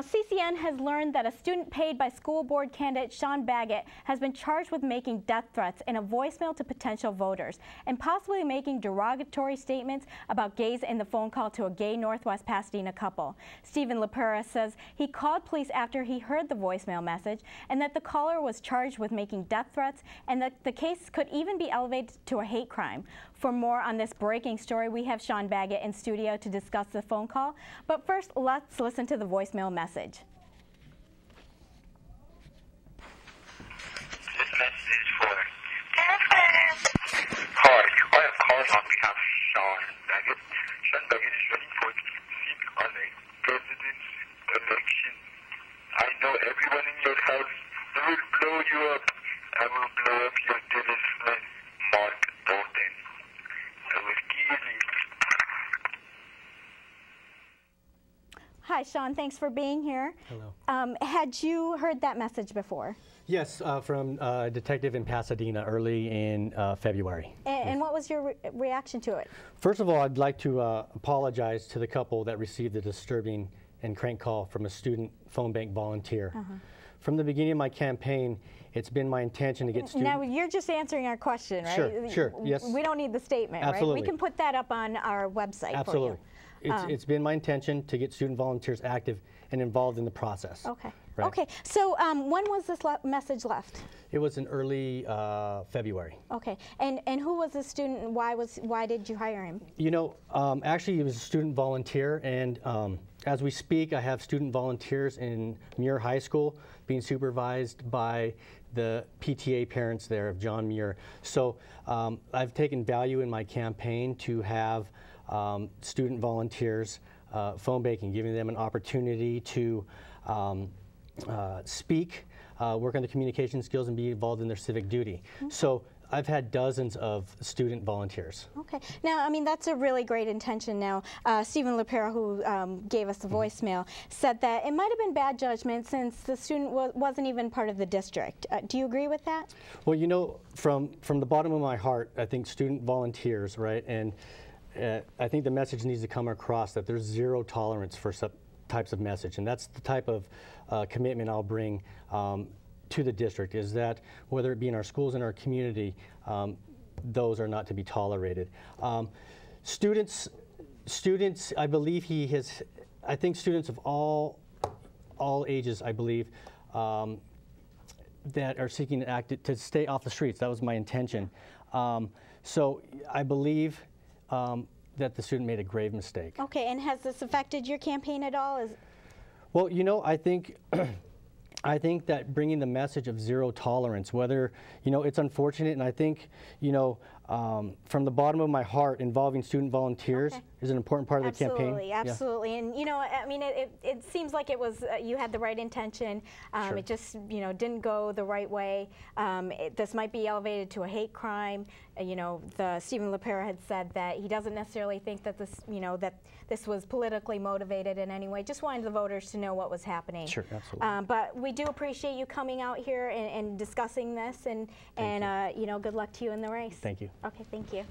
Now, CCN has learned that a student paid by school board candidate Sean Baggett has been charged with making death threats in a voicemail to potential voters and possibly making derogatory statements about gays in the phone call to a gay Northwest Pasadena couple. Stephen LaPera says he called police after he heard the voicemail message and that the caller was charged with making death threats and that the case could even be elevated to a hate crime. For more on this breaking story, we have Sean Baggett in studio to discuss the phone call. But first, let's listen to the voicemail message. This message is for Hi, I am calling on behalf of Sean Baggett. Sean Baggett is running for seat on a president's election. I know everyone in your house will blow you up. I will blow up your dearest friend, Mark Dalton. I will kill you. Hi, Sean. Thanks for being here. Hello. Had you heard that message before? Yes, from a detective in Pasadena early in February. And what was your reaction to it? First of all, I'd like to apologize to the couple that received the disturbing and crank call from a student phone bank volunteer. From the beginning of my campaign, it's been my intention to get students... Now, you're just answering our question, right? Sure, yes. We don't need the statement, Absolutely. right? We can put that up on our website Absolutely. for you. It's been my intention to get student volunteers active and involved in the process. Okay. Right. Okay. So when was this message left? It was in early February. Okay. And who was the student and why did you hire him? You know, actually he was a student volunteer, and as we speak, I have student volunteers in Muir High School being supervised by the PTA parents there of John Muir. So I've taken value in my campaign to have student volunteers phone banking, giving them an opportunity to speak, work on the communication skills, and be involved in their civic duty. So I've had dozens of student volunteers. Okay. Now, I mean, that's a really great intention. Now, Stephen LaPera, who gave us the voicemail, said that it might have been bad judgment since the student wasn't even part of the district. Do you agree with that? Well, you know, from the bottom of my heart, I think student volunteers, right, and I think the message needs to come across that there's zero tolerance for some types of message, and that's the type of commitment I'll bring to the district, is that whether it be in our schools and our community, those are not to be tolerated. Students, I believe I think students of all ages, I believe, that are seeking to stay off the streets. That was my intention. So I believe that the student made a grave mistake. Okay, and has this affected your campaign at all? Well, you know, I think I think that bringing the message of zero tolerance, whether, you know, it's unfortunate, and I think, you know, from the bottom of my heart, involving student volunteers is an important part of the campaign. Absolutely, absolutely. Yeah. And, you know, I mean, it seems like it was, you had the right intention. Sure. It just, you know, didn't go the right way. This might be elevated to a hate crime. You know, Stephen LaPera had said that he doesn't necessarily think that this, you know, that this was politically motivated in any way. Just wanted the voters to know what was happening. Sure, absolutely. But we do appreciate you coming out here and discussing this, and you know, good luck to you in the race. Thank you. Okay, thank you.